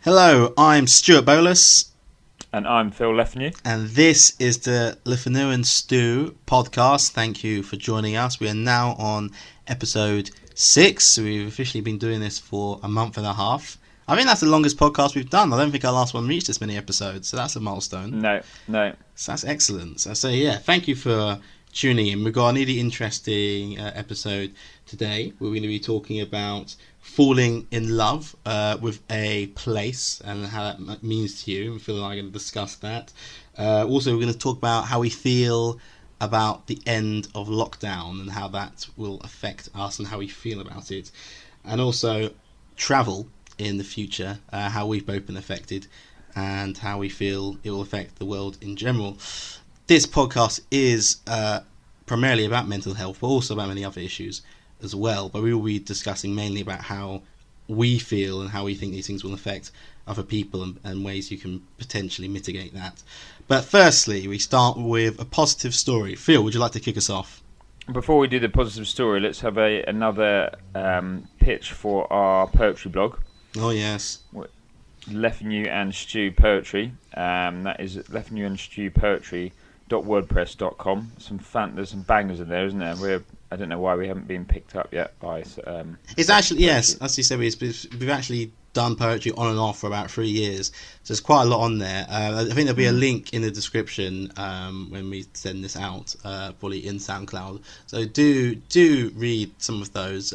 Hello, I'm Stuart Bolus. And I'm Phil Lefanu. And this is the Fanu and Stew podcast. Thank you for joining us. We are now on episode 6. So we've officially been doing this for a month and a half. I think that's the longest podcast we've done. I don't think our last one reached this many episodes. So that's a milestone. No. So that's excellent. So yeah, thank you for tuning in. We've got a really interesting episode today. We're going to be talking about falling in love with a place and how that means to you. Phil and I are going to discuss that. Also, we're going to talk about how we feel about the end of lockdown and how that will affect us and how we feel about it. And also travel in the future, how we've both been affected and how we feel it will affect the world in general. This podcast is primarily about mental health, but also about many other issues as well. But we will be discussing mainly about how we feel and how we think these things will affect other people and ways you can potentially mitigate that. But firstly, we start with a positive story. Phil, would you like to kick us off? Before we do the positive story, let's have another pitch for our poetry blog. Oh, yes. Lefanu and Stew Poetry. That is Lefanu and Stew Poetry.wordpress.com. There's some bangers in there, isn't there? I don't know why we haven't been picked up yet by. It's actually, yes, as you said, we've actually done poetry on and off for about 3 years, so there's quite a lot on there. I think there'll be a link in the description when we send this out, probably in SoundCloud. So do read some of those.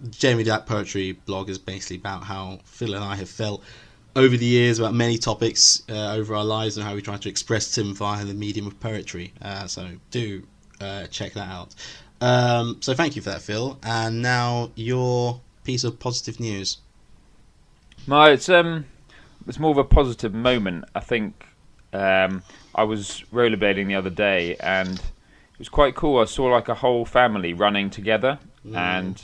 Generally, that poetry blog is basically about how Phil and I have felt over the years about many topics over our lives and how we try to express them via the medium of poetry. So do check that out. So thank you for that, Phil. And now your piece of positive news. It's more of a positive moment. I think I was rollerblading the other day and it was quite cool. I saw like a whole family running together and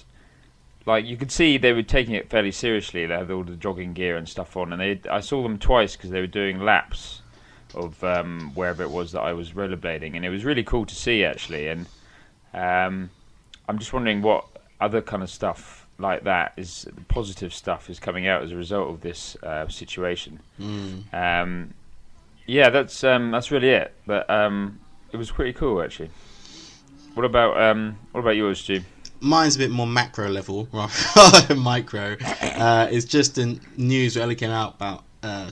like you could see they were taking it fairly seriously. They had all the jogging gear and stuff on, and I saw them twice because they were doing laps of wherever it was that I was rollerblading, and it was really cool to see actually. And I'm just wondering what other kind of stuff like that is positive stuff is coming out as a result of this situation. Yeah, that's really it. But it was pretty cool actually. What about yours, Stu? Mine's a bit more macro level rather than micro. It's just the news that only came out about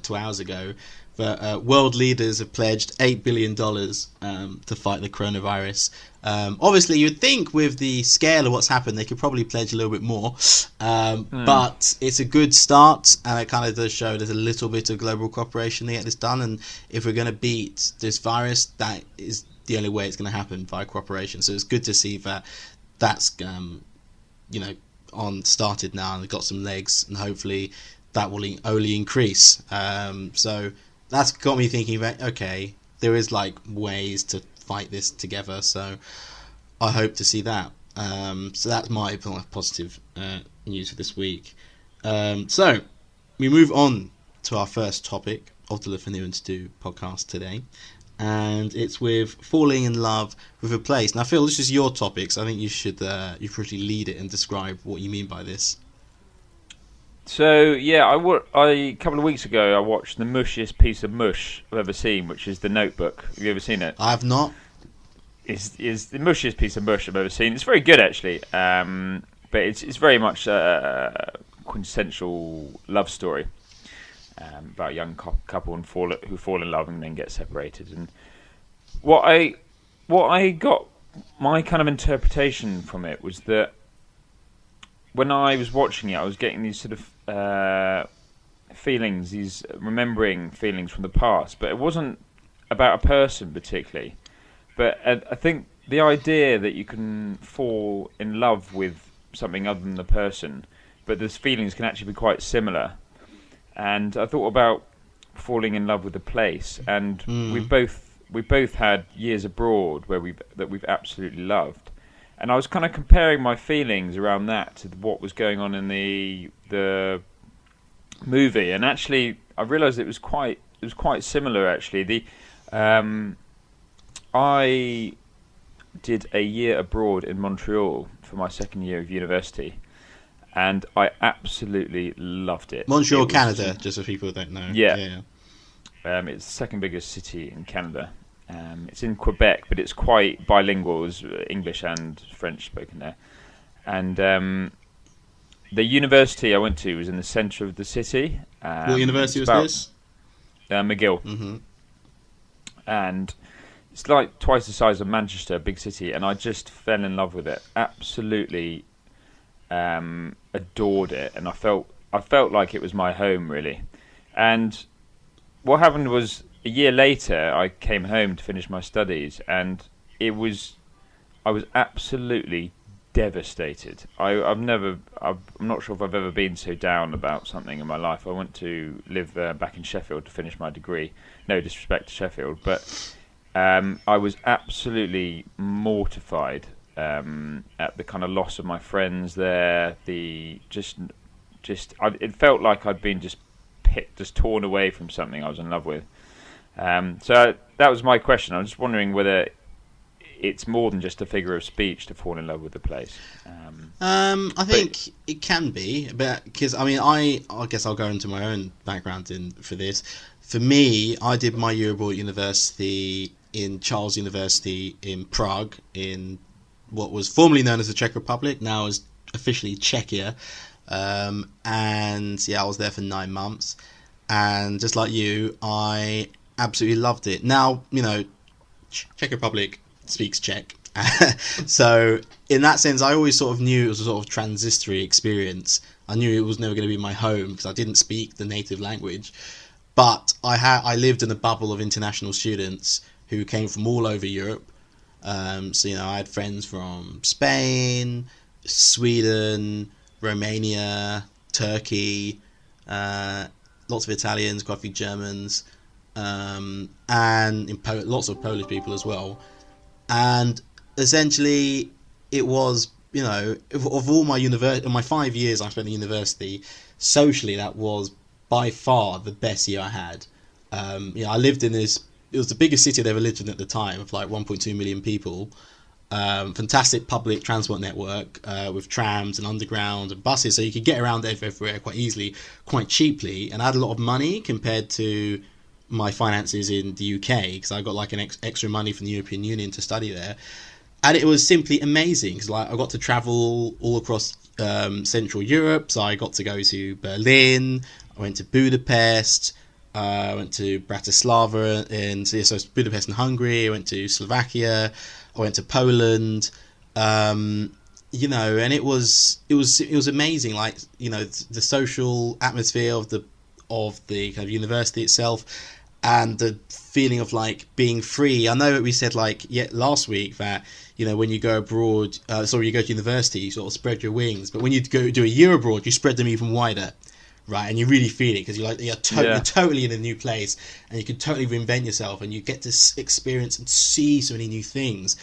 2 hours ago. But world leaders have pledged $8 billion to fight the coronavirus. Obviously, you'd think with the scale of what's happened, they could probably pledge a little bit more. But it's a good start, and it kind of does show there's a little bit of global cooperation to get this done. And if we're going to beat this virus, that is the only way it's going to happen, via cooperation. So it's good to see that that's started now and got some legs, and hopefully that will only increase. So that's got me thinking about, okay, there is like ways to fight this together, so I hope to see that. So that's my positive news for this week. So we move on to our first topic of the Fanu and Stew podcast today, and it's with falling in love with a place. Now, Phil, this is your topic, so I think you should probably lead it and describe what you mean by this. So yeah, a couple of weeks ago I watched the mushiest piece of mush I've ever seen, which is The Notebook. Have you ever seen it? I have not. It's the mushiest piece of mush I've ever seen. It's very good actually, but it's very much a quintessential love story about a young couple who fall in love and then get separated. And what I got, my kind of interpretation from it was that when I was watching it, I was getting these sort of feelings, these remembering feelings from the past, but it wasn't about a person particularly. But I think the idea that you can fall in love with something other than the person, but those feelings can actually be quite similar. And I thought about falling in love with a place, and we both had years abroad where we've absolutely loved. And I was kind of comparing my feelings around that to what was going on in the movie, and actually I realised it was quite similar. Actually, I did a year abroad in Montreal for my second year of university, and I absolutely loved it. Montreal, Canada, just for people who don't know. Yeah. It's the second biggest city in Canada. It's in Quebec, but it's quite bilingual. There's English and French spoken there. And the university I went to was in the centre of the city. What university was this? McGill. Mm-hmm. And it's like twice the size of Manchester, a big city, and I just fell in love with it. Absolutely adored it, and I felt like it was my home, really. And what happened was, a year later, I came home to finish my studies, and I was absolutely devastated. I'm not sure if I've ever been so down about something in my life. I went to live back in Sheffield to finish my degree. No disrespect to Sheffield, but I was absolutely mortified at the kind of loss of my friends there. It felt like I'd been just torn away from something I was in love with. So that was my question. I was just wondering whether it's more than just a figure of speech to fall in love with the place. I think it can be, but because I guess I'll go into my own background for this. For me, I did my year abroad at university in Charles University in Prague, in what was formerly known as the Czech Republic, now is officially Czechia. And yeah, I was there for 9 months, and just like you, I absolutely loved it. Now, Czech Republic speaks Czech, so in that sense, I always sort of knew it was a sort of transitory experience. I knew it was never going to be my home because I didn't speak the native language, but I lived in a bubble of international students who came from all over Europe. So I had friends from Spain, Sweden, Romania, Turkey, lots of Italians, quite a few Germans, and lots of Polish people as well. And essentially, it was, of all my 5 years I spent at university, socially, that was by far the best year I had. I lived in this. It was the biggest city I'd ever lived in at the time, of like 1.2 million people. Fantastic public transport network with trams and underground and buses, so you could get around everywhere quite easily, quite cheaply, and I had a lot of money compared to my finances in the UK, because I got like an extra money from the European Union to study there, and it was simply amazing because I got to travel all across Central Europe. So I got to go to Berlin, I went to Budapest, I went to Bratislava, so Budapest in Hungary. I went to Slovakia. I went to Poland. And it was amazing. Like, the social atmosphere of the kind of university itself, and the feeling of like being free. I know that we said last week that when you go abroad, you go to university, you sort of spread your wings, but when you go do a year abroad, you spread them even wider. Right, and you really feel it because you're totally in a new place, and you can totally reinvent yourself, and you get to experience and see so many new things.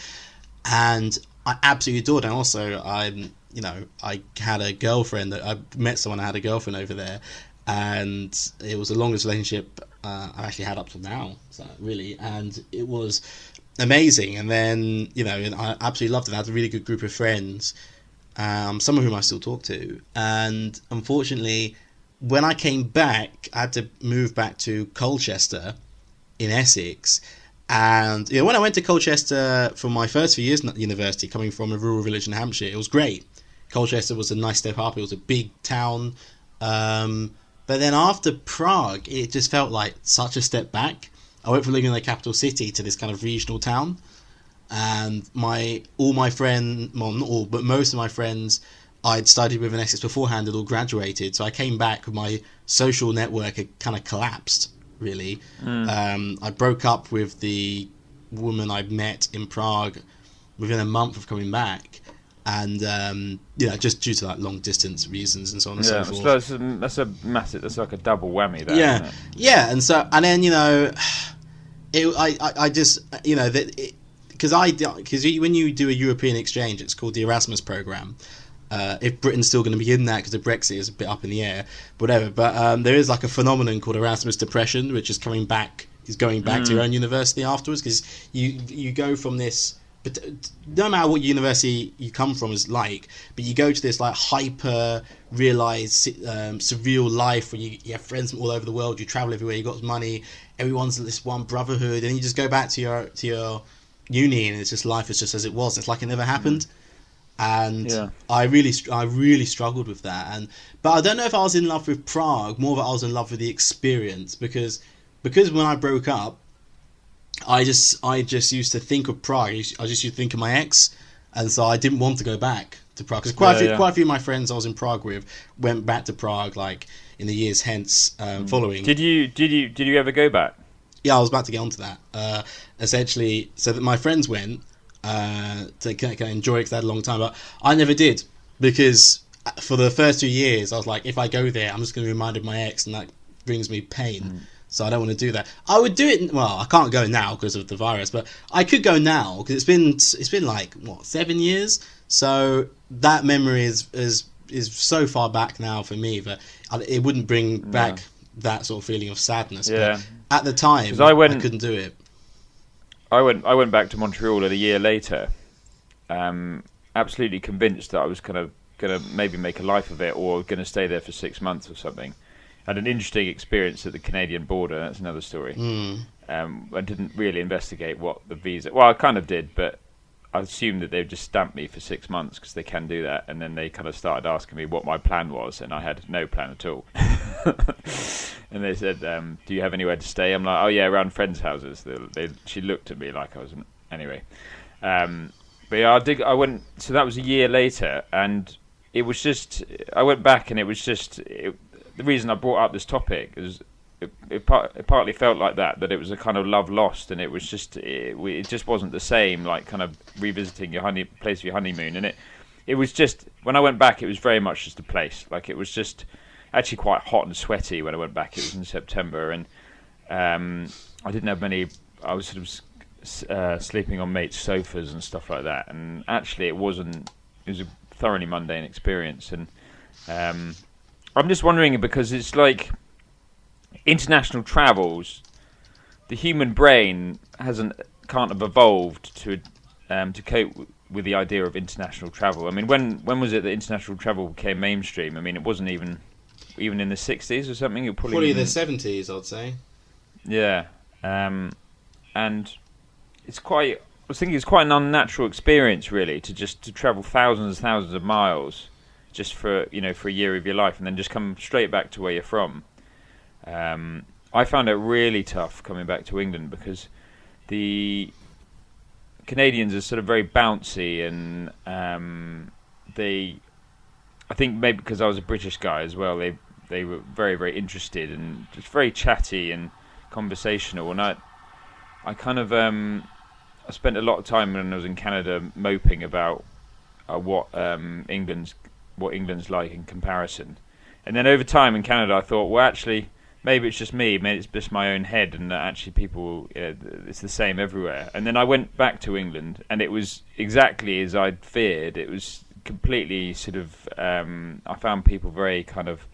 And I absolutely adored it. And also, I had a girlfriend. I met someone. I had a girlfriend over there, and it was the longest relationship I've actually had up to now. So really, and it was amazing. And then I absolutely loved it. I had a really good group of friends, some of whom I still talk to, and unfortunately, when I came back, I had to move back to Colchester in Essex. And when I went to Colchester for my first few years at university, coming from a rural village in Hampshire, it was great. Colchester was a nice step up. It was a big town. But then after Prague, it just felt like such a step back. I went from living in the capital city to this kind of regional town. And most of my friends I'd studied with in Essex beforehand had all graduated, so I came back with my social network had kind of collapsed, really. I broke up with the woman I'd met in Prague within a month of coming back, and just due to like long distance reasons and so on and so forth. That's a massive. That's like a double whammy there. Yeah, isn't it? Yeah, and then because when you do a European exchange, it's called the Erasmus program. If Britain's still going to be in that because of Brexit is a bit up in the air, whatever. But there is like a phenomenon called Erasmus depression, which is going back to your own university afterwards, because you go from this but no matter what university you come from is like, but you go to this like hyper realized surreal life where you have friends from all over the world, you travel everywhere, you got money, everyone's this one brotherhood, and you just go back to your uni and it's just life is just as it was. It's like it never happened. And I really struggled with that. But I don't know if I was in love with Prague, more that I was in love with the experience, because when I broke up, I just used to think of Prague. I just used to think of my ex, and so I didn't want to go back to Prague. Because quite a few of my friends I was in Prague with went back to Prague, like in the years hence following. Did you ever go back? Yeah, I was about to get onto that. Essentially, so that my friends went to kind of enjoy it because they had a long time, but I never did, because for the first 2 years I was like, if I go there, I'm just going to be reminded of my ex, and that brings me pain. So I don't want to do that. I would do it. Well, I can't go now because of the virus, but I could go now because it's been like 7 years. So that memory is so far back now for me that it wouldn't bring back that sort of feeling of sadness. Yeah. But at the time, I couldn't do it. I went back to Montreal a year later, absolutely convinced that I was gonna maybe make a life of it, or gonna stay there for 6 months or something. Had an interesting experience at the Canadian border. That's another story. I didn't really investigate what the visa. Well, I kind of did, but I assumed that they'd just stamp me for 6 months because they can do that. And then they kind of started asking me what my plan was, and I had no plan at all. And they said, "Do you have anywhere to stay?" I'm like, "Oh yeah, around friends' houses." She looked at me like I was anyway. But yeah, I went. So that was a year later, and it was just. I went back, and it was just. The reason I brought up this topic is it partly felt like that it was a kind of love lost, and it was just it just wasn't the same, like kind of revisiting your place of your honeymoon. And it was just, when I went back, it was very much just a place. Like, it was just actually quite hot and sweaty when I went back. It was in September, and I didn't have many. I was sort of sleeping on mates' sofas and stuff like that, and actually it was a thoroughly mundane experience. And I'm just wondering, because it's like international travels, the human brain can't have evolved to cope with the idea of international travel. I mean, when was it that international travel became mainstream? I mean, it wasn't even in the 60s or something. It probably the 70s, I'd say. Yeah, and it's quite. I was thinking it's quite an unnatural experience, really, to travel thousands of miles just for a year of your life, and then just come straight back to where you're from. I found it really tough coming back to England because the Canadians are sort of very bouncy, and I think maybe because I was a British guy as well, they were very, very interested and just very chatty and conversational. And I kind of I spent a lot of time when I was in Canada moping about what England's like in comparison. And then over time in Canada, I thought, well, actually, maybe it's just me, maybe it's just my own head, and that actually people, it's the same everywhere. And then I went back to England, and it was exactly as I'd feared. It was completely sort of, I found people very kind of,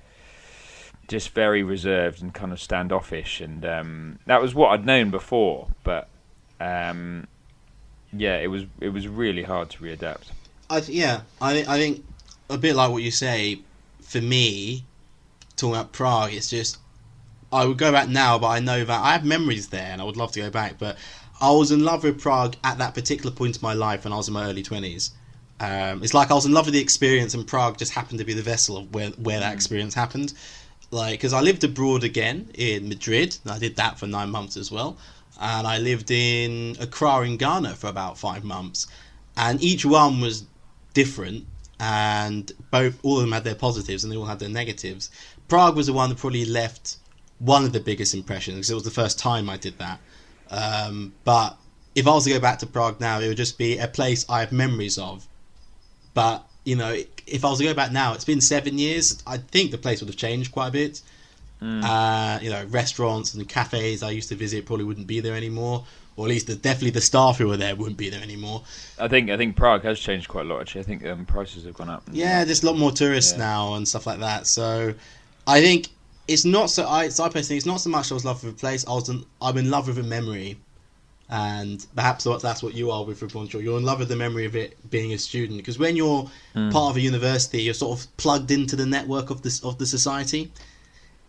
just very reserved and kind of standoffish, and that was what I'd known before, but yeah, it was really hard to readapt. I think a bit like what you say. For me, talking about Prague, it's just, I would go back now, but I know that I have memories there and I would love to go back, but I was in love with Prague at that particular point in my life when I was in my early 20s. It's like I was in love with the experience, and Prague just happened to be the vessel of where that experience happened. Like, because I lived abroad again in Madrid, and I did that for 9 months as well, and I lived in Accra in Ghana for about 5 months, and each one was different, and all of them had their positives and they all had their negatives. Prague was the one that probably left one of the biggest impressions, because it was the first time I did that. But if I was to go back to Prague now, it would just be a place I have memories of. But, if I was to go back now, it's been 7 years, I think the place would have changed quite a bit. Restaurants and cafes I used to visit probably wouldn't be there anymore, or at least definitely the staff who were there wouldn't be there anymore. I think Prague has changed quite a lot, actually. I think prices have gone up. Yeah, there's a lot more tourists now and stuff like that. So I think it's not so. I personally, it's not so much I was in love with a place. I'm in love with a memory And perhaps that's what you are with Rapunzel. You're in love with the memory of it being a student, because when you're part of a university, you're sort of plugged into the network of the society.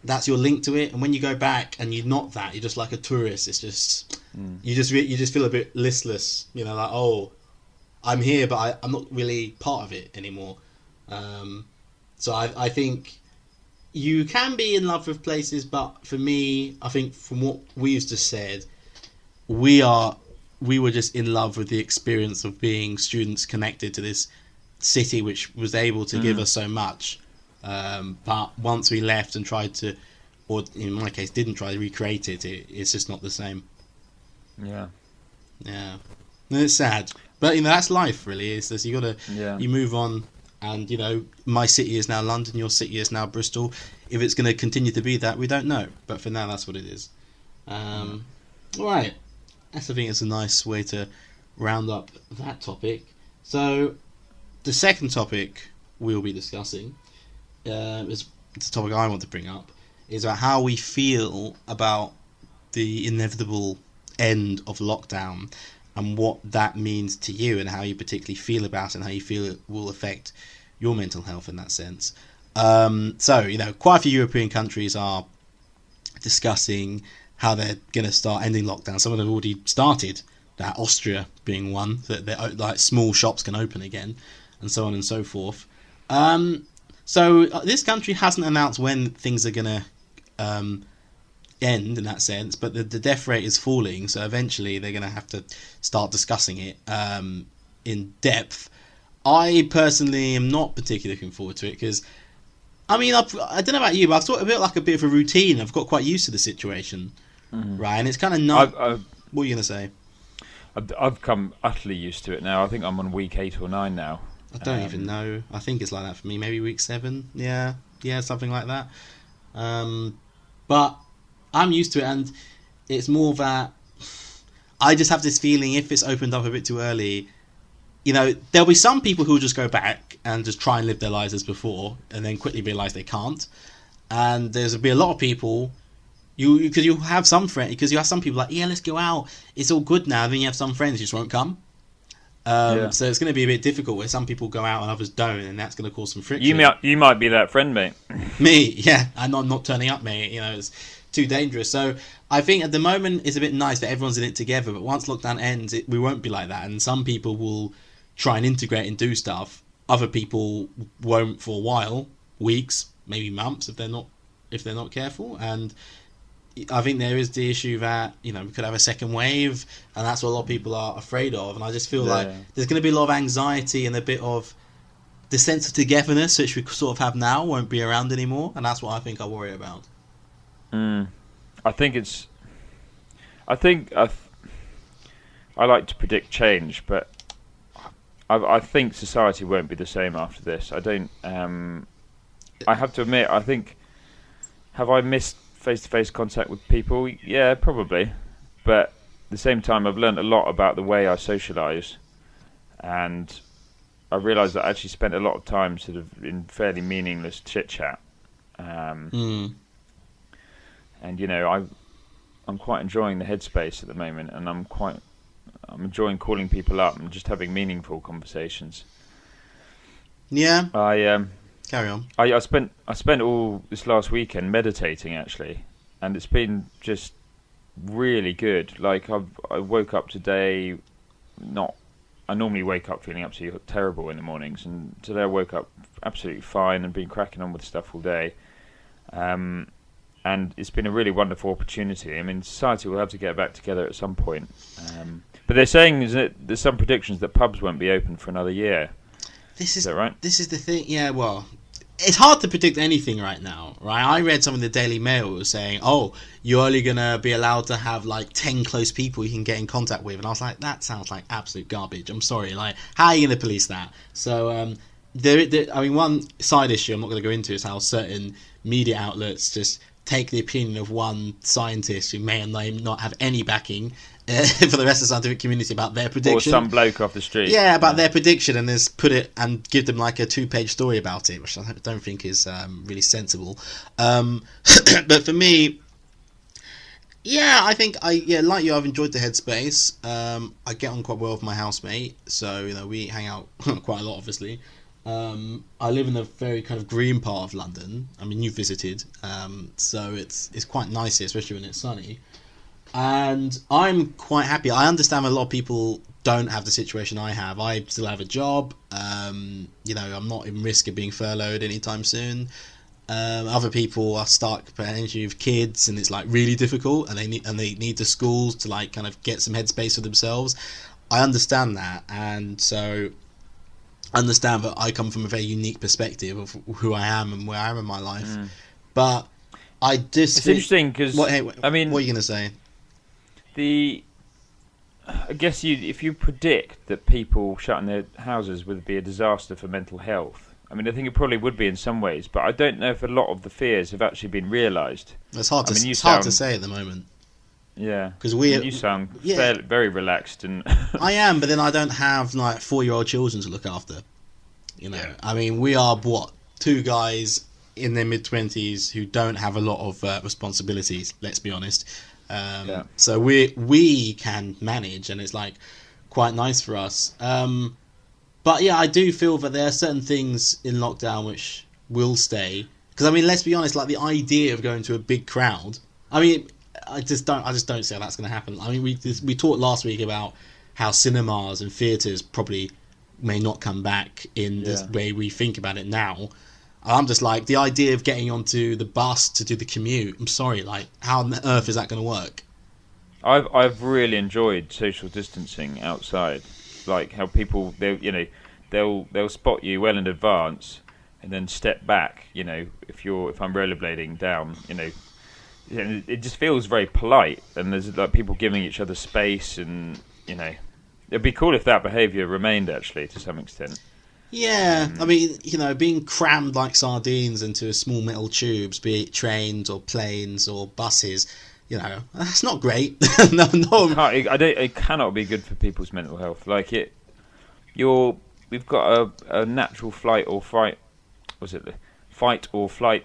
That's your link to it. And when you go back and you're not that, you're just like a tourist. It's just you just feel a bit listless. You know, like, oh, I'm here, but I'm not really part of it anymore. So I think you can be in love with places, but for me, I think from what we've just said, we were just in love with the experience of being students connected to this city, which was able to give us so much. But once we left and tried to, or in my case, didn't try to recreate it, it's just not the same. Yeah. It's sad, but that's life, really. It's just you move on, and my city is now London, your city is now Bristol. If it's going to continue to be that, we don't know. But for now, that's what it is. All right. I think it's a nice way to round up that topic. So, the second topic we'll be discussing is the topic I want to bring up, is about how we feel about the inevitable end of lockdown and what that means to you, and how you particularly feel about it, and how you feel it will affect your mental health in that sense. So, quite a few European countries are discussing how they're going to start ending lockdown. Some of them have already started, that Austria being one, that like small shops can open again, and so on and so forth. So this country hasn't announced when things are going to end in that sense, but the death rate is falling, so eventually they're going to have to start discussing it in depth. I personally am not particularly looking forward to it, because I don't know about you, but I've thought of it like a bit of a routine. I've got quite used to the situation. Right, and it's kind of not. What are you going to say? I've come utterly used to it now. I think I'm on week 8 or 9 now. I don't even know. I think it's like that for me. Maybe week 7. Yeah, something like that. But I'm used to it, and it's more that I just have this feeling, if it's opened up a bit too early, there'll be some people who will just go back and just try and live their lives as before, and then quickly realise they can't. And there's be a lot of people. Because you have some people like, yeah, let's go out, it's all good now. Then you have some friends who just won't come. So it's going to be a bit difficult, where some people go out and others don't, and that's going to cause some friction. You might be that friend, mate. Me, yeah, and I'm not turning up, mate. It's too dangerous. So I think at the moment it's a bit nice that everyone's in it together. But once lockdown ends, we won't be like that, and some people will try and integrate and do stuff. Other people won't for a while, weeks, maybe months, if they're not careful. And I think there is the issue that we could have a second wave, and that's what a lot of people are afraid of. And I just feel like there's going to be a lot of anxiety, and a bit of the sense of togetherness which we sort of have now won't be around anymore, and that's what I think I worry about. I like to predict change, but I think society won't be the same after this. I don't. I have to admit, I think, have I missed face-to-face contact with people? Yeah, probably. But at the same time, I've learned a lot about the way I socialise, and I realised that I actually spent a lot of time sort of in fairly meaningless chit-chat. And, I'm quite enjoying the headspace at the moment, and I'm enjoying calling people up and just having meaningful conversations. Yeah. Carry on. I spent all this last weekend meditating, actually, and it's been just really good. Like I woke up today, I normally wake up feeling absolutely terrible in the mornings, and today I woke up absolutely fine and been cracking on with stuff all day. And it's been a really wonderful opportunity. I mean, society will have to get back together at some point. But they're saying there's some predictions that pubs won't be open for another year. Is that right? This is the thing. Yeah, well, it's hard to predict anything right now, right? I read some of the Daily Mail was saying, oh, you're only going to be allowed to have like 10 close people you can get in contact with. And I was like, that sounds like absolute garbage. I'm sorry. Like, how are you going to police that? So, one side issue I'm not going to go into is how certain media outlets just take the opinion of one scientist who may or may not have any backing for the rest of the scientific community about their prediction. Or some bloke off the street. Yeah, about their prediction, and just put it and give them like a 2-page story about it, which I don't think is really sensible. But for me, Yeah, I think like you, I've enjoyed the headspace. I get on quite well with my housemate, so we hang out quite a lot, obviously. I live in a very kind of green part of London. I mean, you visited, so it's quite nice here, especially when it's sunny. And I'm quite happy. I understand a lot of people don't have the situation I have. I still have a job. I'm not in risk of being furloughed anytime soon. Other people are stuck potentially with kids, and it's like really difficult, and they need the schools to like kind of get some headspace for themselves. I understand that, and so I understand that I come from a very unique perspective of who I am and where I am in my life. But I just it's interesting because I mean, what are you going to say? I guess if you predict that people shutting their houses would be a disaster for mental health. I mean, I think it probably would be in some ways, but I don't know if a lot of the fears have actually been realised. It's hard to say at the moment. Yeah, because you sound very relaxed, and I am, but then I don't have like 4-year-old children to look after. I mean, we are two guys in their mid-20s who don't have a lot of responsibilities. Let's be honest. So we can manage, and it's like quite nice for us. But yeah, I do feel that there are certain things in lockdown which will stay. Because I mean, let's be honest, like the idea of going to a big crowd. I mean, I just don't see how that's going to happen. I mean, we talked last week about how cinemas and theatres probably may not come back in the way we think about it now. I'm just like, the idea of getting onto the bus to do the commute. I'm sorry, like, how on earth is that going to work? I've really enjoyed social distancing outside. Like how people they'll spot you well in advance and then step back. If I'm rollerblading down, it just feels very polite, and there's like people giving each other space, and it'd be cool if that behaviour remained actually to some extent. Yeah, I mean, being crammed like sardines into small metal tubes, be it trains or planes or buses. That's not great. No. It cannot be good for people's mental health. Like we've got a natural fight or flight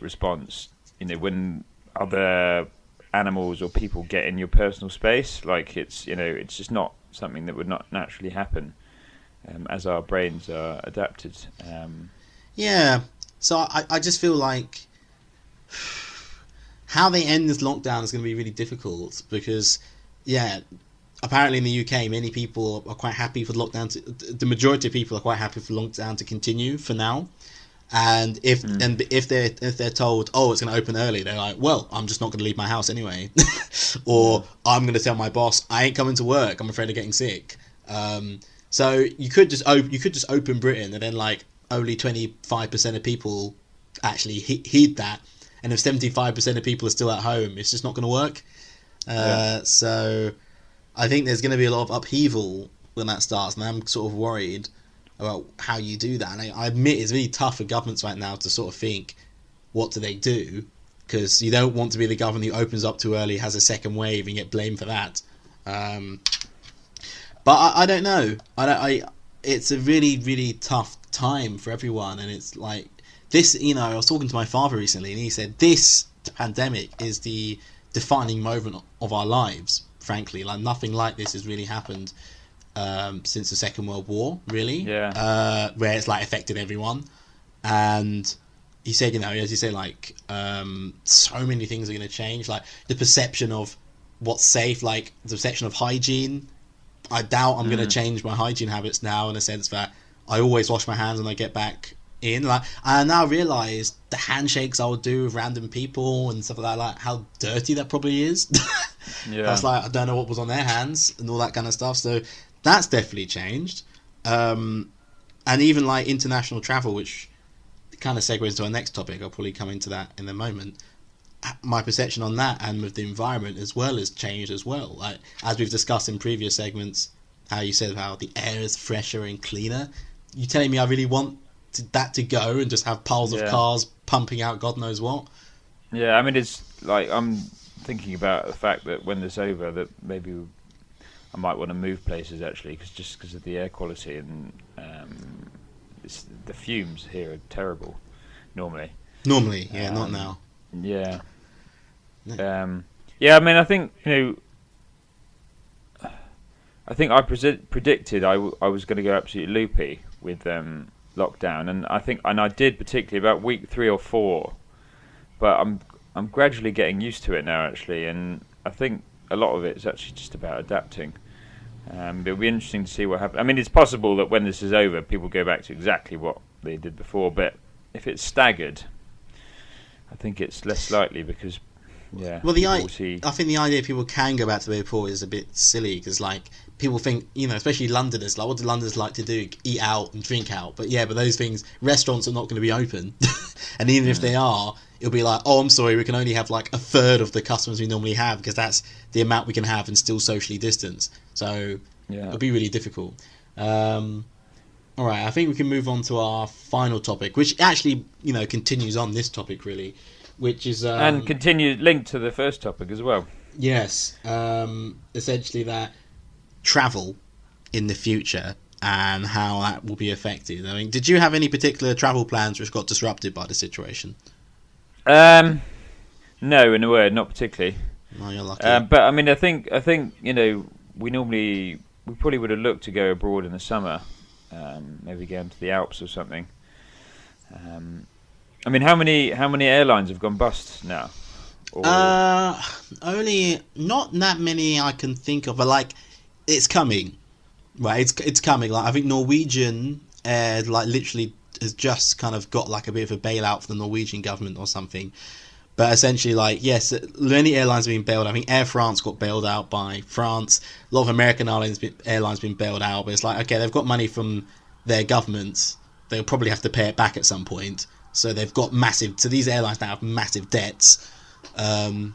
response. When other animals or people get in your personal space, like it's just not something that would not naturally happen, as our brains are adapted. Yeah. So I just feel like how they end this lockdown is going to be really difficult because, apparently in the UK, many people are quite happy for the lockdown. The majority of people are quite happy for lockdown to continue for now. And if they're told, oh, it's going to open early, they're like, well, I'm just not going to leave my house anyway, or I'm going to tell my boss I ain't coming to work. I'm afraid of getting sick. So you could just open Britain, and then like only 25% of people actually heed that. And if 75% of people are still at home, it's just not going to work. So I think there's going to be a lot of upheaval when that starts, and I'm sort of worried about how you do that. And I admit it's really tough for governments right now to sort of think, what do they do? Because you don't want to be the government who opens up too early, has a second wave, and get blamed for that. But I don't know. It's a really, really tough time for everyone, and it's like, this, I was talking to my father recently, and he said this pandemic is the defining moment of our lives, frankly. Like, nothing like this has really happened since the Second World War, really. Yeah. Where it's, like, affected everyone. And he said, as you say, like, so many things are going to change. Like, the perception of what's safe, like, the perception of hygiene. I doubt I'm going to change my hygiene habits now, in a sense that I always wash my hands when I get back in. Like, I now realise the handshakes I would do with random people and stuff like that, like how dirty that probably is. I was like, I don't know what was on their hands and all that kind of stuff. So that's definitely changed. And even like international travel, which kind of segues into our next topic. I'll probably come into that in a moment. My perception on that and with the environment as well has changed as well. Like, as we've discussed in previous segments, how you said how the air is fresher and cleaner. You telling me I really want that to go and just have piles of cars pumping out God knows what? Yeah, I mean, it's like, I'm thinking about the fact that when this is over, that maybe I might want to move places actually, because of the air quality, and the fumes here are terrible. Normally, yeah, not now. Yeah. Yeah, I mean, I think I predicted I was going to go absolutely loopy with lockdown, and I did, particularly about week 3 or 4. But I'm gradually getting used to it now, actually, and I think a lot of it is actually just about adapting. It'll be interesting to see what happens. I mean, it's possible that when this is over, people go back to exactly what they did before. But if it's staggered, I think it's less likely because, yeah. Well, I think the idea people can go back to the way before is a bit silly because, like, people think, especially Londoners, like, what do Londoners like to do? Eat out and drink out. But those things, restaurants are not going to be open, and even if they are, it'll be like, oh, I'm sorry, we can only have like a third of the customers we normally have because that's the amount we can have and still socially distance. So it'll be really difficult. All right, I think we can move on to our final topic, which actually, continues on this topic really, which is and continued linked to the first topic as well. Yes, essentially that travel in the future and how that will be affected. I mean, did you have any particular travel plans which got disrupted by the situation? No, in a word, not particularly. Oh, you're lucky. But I mean, I think we probably would have looked to go abroad in the summer, maybe go into the Alps or something. I mean, how many airlines have gone bust now? Only not that many I can think of, but like it's coming, right? It's coming. Like I think Norwegian like literally has just kind of got like a bit of a bailout for the Norwegian government or something. But essentially, like, yes, many airlines have been bailed out. I think Air France got bailed out by France. A lot of American airlines been bailed out. But it's like, okay, they've got money from their governments. They'll probably have to pay it back at some point. So they've got so these airlines now have massive debts. And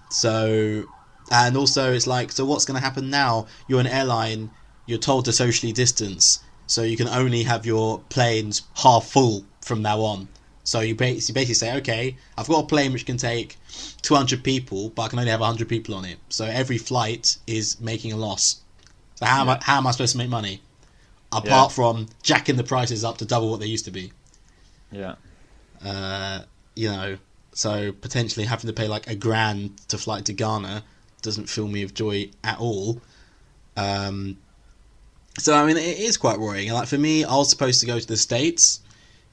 also it's like, so what's going to happen now? You're an airline, you're told to socially distance. So you can only have your planes half full from now on. So you basically say, okay, I've got a plane which can take 200 people, but I can only have 100 people on it. So every flight is making a loss. So how am I supposed to make money? Apart from jacking the prices up to double what they used to be. Yeah. So potentially having to pay like $1,000 to fly to Ghana doesn't fill me with joy at all. So I mean, it is quite worrying. Like for me, I was supposed to go to the States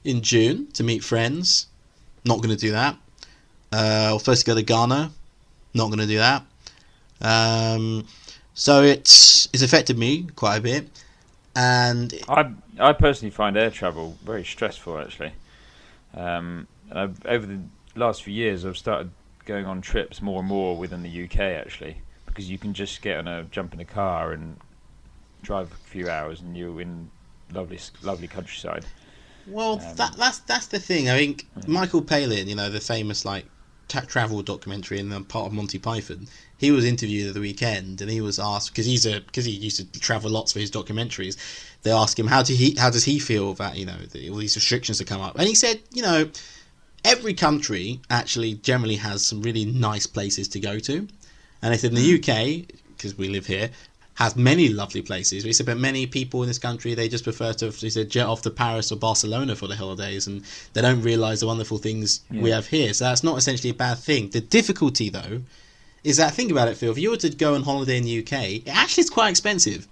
in June to meet friends. Not going to do that. I was supposed to go to Ghana. Not going to do that. So it's affected me quite a bit. And I personally find air travel very stressful, actually. Over the last few years, I've started going on trips more and more within the UK, actually, because you can just jump in a car and drive a few hours, and you're in lovely countryside. Well, that's the thing. I think Michael Palin, the famous like travel documentary and part of Monty Python, he was interviewed at the weekend, and he was asked because he used to travel lots for his documentaries. They asked him how does he feel about all these restrictions that come up, and he said every country actually generally has some really nice places to go to, and they said in the UK, because we live here, has many lovely places. He said, but many people in this country, they just prefer to, he said, jet off to Paris or Barcelona for the holidays, and they don't realise the wonderful things we have here. So that's not essentially a bad thing. The difficulty, though, is that, think about it, Phil, if you were to go on holiday in the UK, it actually is quite expensive.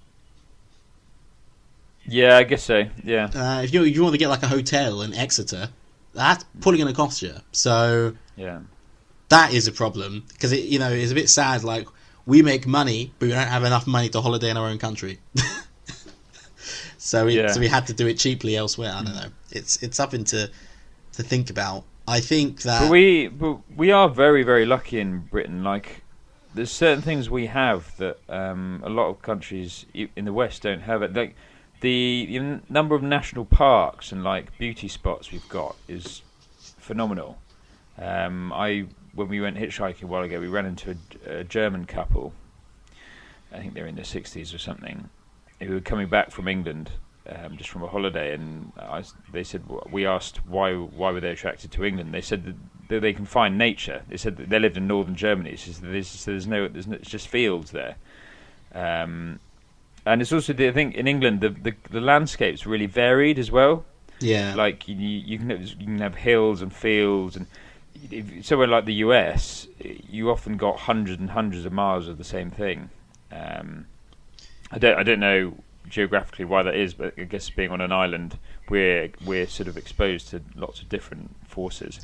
Yeah, I guess so, yeah. If you want to get like a hotel in Exeter, that's probably going to cost you. So that is a problem, because it's a bit sad, like, we make money, but we don't have enough money to holiday in our own country. so we had to do it cheaply elsewhere. I don't know. It's something to think about. I think that but we are very, very lucky in Britain. Like, there's certain things we have that a lot of countries in the West don't have. It like the number of national parks and like beauty spots we've got is phenomenal. When we went hitchhiking a while ago, we ran into a German couple. I think they're in their 60s or something, who were coming back from England, just from a holiday. And they said, we asked why were they attracted to England. They said that they can find nature. They said that they lived in northern Germany. It's just fields there. And it's also, I think, in England the landscape's really varied as well. Yeah, like you can have hills and fields and. somewhere like the US, you often got hundreds and hundreds of miles of the same thing. I don't know geographically why that is, but I guess being on an island, we're sort of exposed to lots of different forces.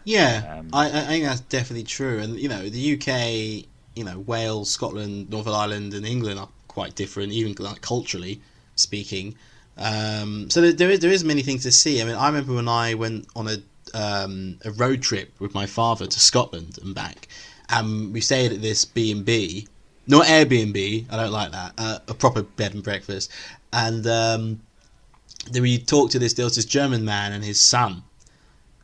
Yeah, I think that's definitely true. And the UK, Wales, Scotland, Northern Ireland, and England are quite different, even like culturally speaking. So there is many things to see. I mean, I remember when I went on a road trip with my father to Scotland and back, and we stayed at this B&B, not Airbnb. I don't like that. A proper bed and breakfast, and then we talked to there was this German man and his son,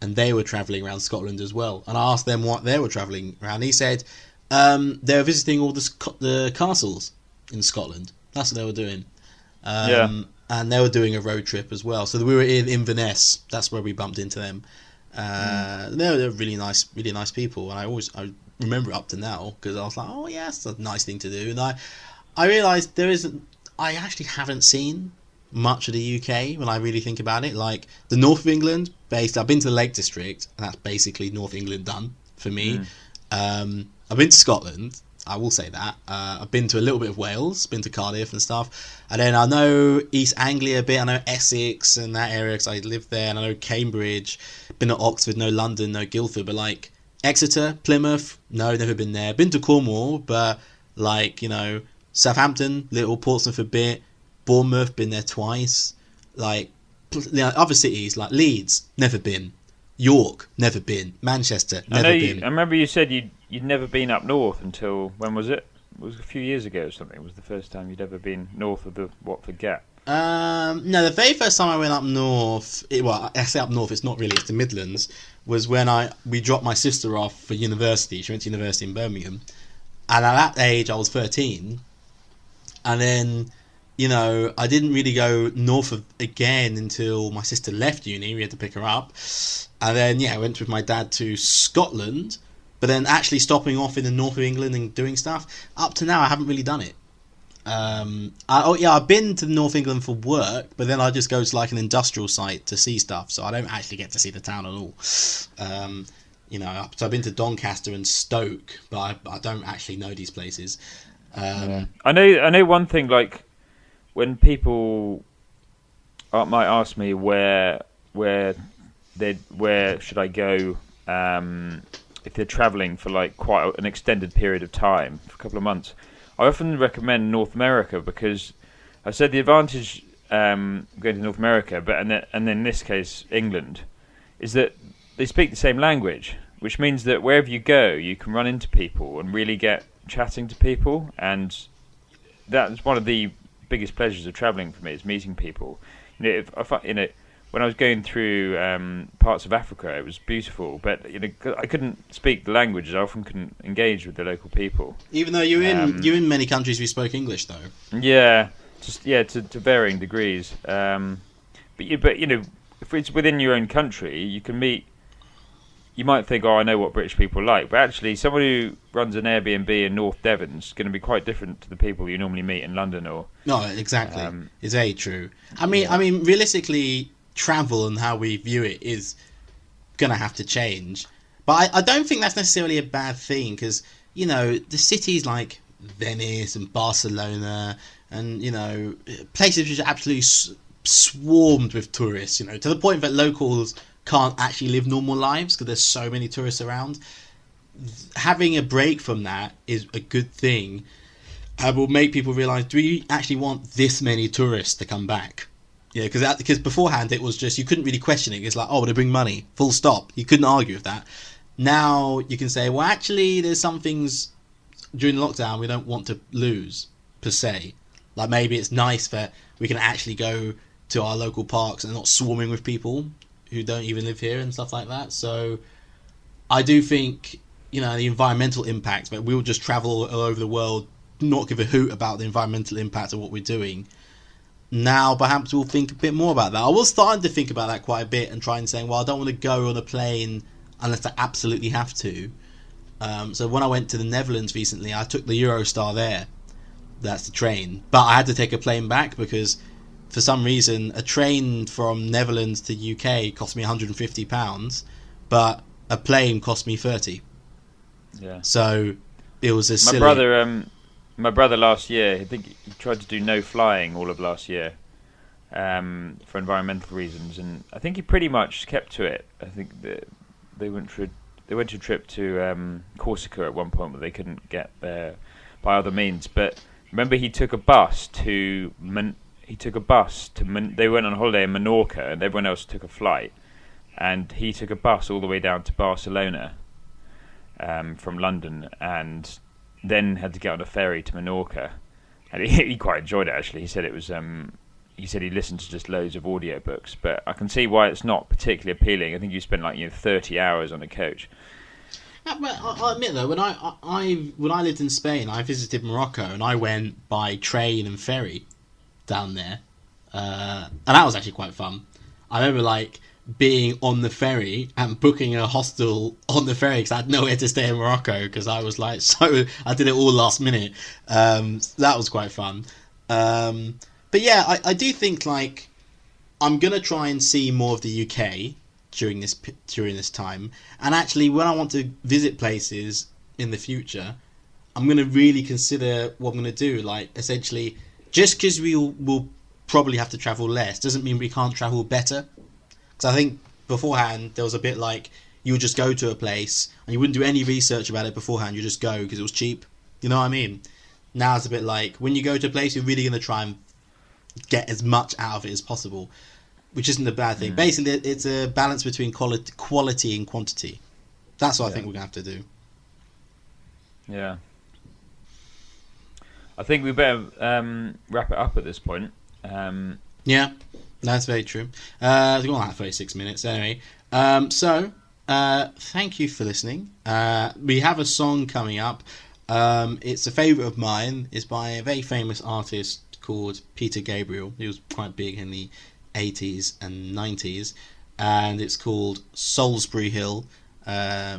and they were travelling around Scotland as well. And I asked them what they were travelling around. He said they were visiting all the castles in Scotland. That's what they were doing. And they were doing a road trip as well. So we were in Inverness. That's where we bumped into them. They're really nice people. And I remember it up to now because I was like, oh yeah, that's a nice thing to do. And I realised I actually haven't seen much of the UK when I really think about it. Like the north of England, I've been to the Lake District, and that's basically North England done for me. I've been to Scotland. I will say that. I've been to a little bit of Wales, been to Cardiff and stuff. And then I know East Anglia a bit. I know Essex and that area because I lived there. And I know Cambridge. Been to Oxford, no London, no Guildford. But like Exeter, Plymouth, no, never been there. Been to Cornwall, but like, Southampton, little Portsmouth a bit. Bournemouth, been there twice. Like, other cities like Leeds, never been. York, never been. Manchester, never been. I remember you said you'd never been up north until, when was it? It was a few years ago or something. It was the first time you'd ever been north of the Watford Gap. No, the very first time I went up north, I say up north, it's not really, it's the Midlands, was when we dropped my sister off for university. She went to university in Birmingham. And at that age, I was 13. And then, I didn't really go north again until my sister left uni. We had to pick her up. And then, I went with my dad to Scotland. But then actually stopping off in the north of England and doing stuff, up to now I haven't really done it. I've been to North England for work, but then I just go to like an industrial site to see stuff, so I don't actually get to see the town at all. So I've been to Doncaster and Stoke, but I don't actually know these places. I know one thing, like when people might ask me where should I go if they're travelling for like quite an extended period of time, for a couple of months, I often recommend North America because I said the advantage going to North America, and then in this case England, is that they speak the same language, which means that wherever you go, you can run into people and really get chatting to people, and that's one of the biggest pleasures of travelling for me, is meeting people. When I was going through parts of Africa, it was beautiful, but I couldn't speak the languages. I often couldn't engage with the local people. Even though you're in many countries who spoke English, though. Yeah, to varying degrees. But if it's within your own country, you can meet. You might think, I know what British people like, but actually, someone who runs an Airbnb in North Devon is going to be quite different to the people you normally meet in London or. No, exactly. It's very true. I mean, realistically, travel and how we view it is gonna have to change, but I don't think that's necessarily a bad thing, because the cities like Venice and Barcelona and places which are absolutely swarmed with tourists, to the point that locals can't actually live normal lives because there's so many tourists around. Having a break from that is a good thing, and will make people realise, do we actually want this many tourists to come back? Yeah, because beforehand it was just, you couldn't really question it. It's like, they bring money, full stop. You couldn't argue with that. Now you can say, well, actually, there's some things during lockdown we don't want to lose, per se. Like maybe it's nice that we can actually go to our local parks and not swarming with people who don't even live here and stuff like that. So I do think, the environmental impact, but we'll just travel all over the world, not give a hoot about the environmental impact of what we're doing. Now perhaps we'll think a bit more about that. I was starting to think about that quite a bit and try and saying, well, I don't want to go on a plane unless I absolutely have to. So when I went to the Netherlands recently, I took the Eurostar there. That's the train. But I had to take a plane back because for some reason a train from Netherlands to UK cost me £150, but a plane cost me 30. Yeah. So it was a silly... My brother last year, I think he tried to do no flying all of last year for environmental reasons, and I think he pretty much kept to it. I think they went to a trip to Corsica at one point, but they couldn't get there by other means. But remember, he took a bus to they went on holiday in Menorca, and everyone else took a flight, and he took a bus all the way down to Barcelona from London, and then had to get on a ferry to Menorca, and he quite enjoyed it actually. He said it was he said he listened to just loads of audiobooks, but I can see why it's not particularly appealing. I think you spend 30 hours on a coach. I'll admit though, when I lived in Spain, I visited Morocco, and I went by train and ferry down there, and that was actually quite fun. I remember being on the ferry and booking a hostel on the ferry because I had nowhere to stay in Morocco because I was I did it all last minute. That was quite fun. But yeah, I do think I'm gonna try and see more of the UK during this time, and actually when I want to visit places in the future, I'm gonna really consider what I'm gonna do. Essentially, just because we'll probably have to travel less doesn't mean we can't travel better. Because I think beforehand there was a bit you would just go to a place and you wouldn't do any research about it beforehand. You just go because it was cheap. You know what I mean? Now it's a bit when you go to a place, you're really going to try and get as much out of it as possible, which isn't a bad thing. Basically, it's a balance between quality and quantity. That's what I think we're going to have to do. Yeah. I think we better wrap it up at this point. Yeah. That's very true. We've got 36 minutes anyway. So, thank you for listening. We have a song coming up. It's a favourite of mine. It's by a very famous artist called Peter Gabriel. He was quite big in the 80s and 90s. And it's called Salisbury Hill,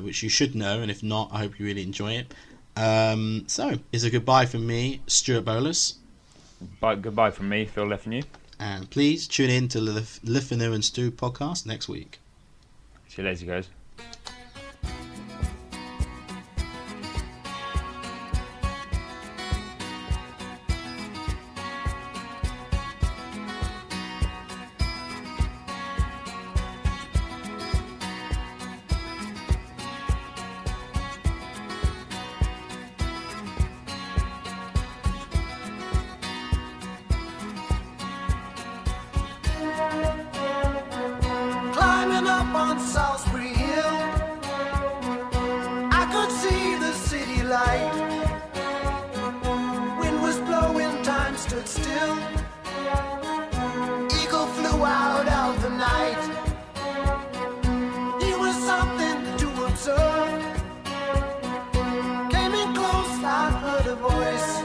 which you should know. And if not, I hope you really enjoy it. So, it's a goodbye from me, Stuart Bolus. Goodbye from me, Phil Lefanu. And please tune in to the Fanu and Stu podcast next week. See you later, guys. Climbing up on Salisbury Hill, I could see the city light. Wind was blowing, time stood still. Eagle flew out of the night. He was something to observe. Came in close, I heard a voice.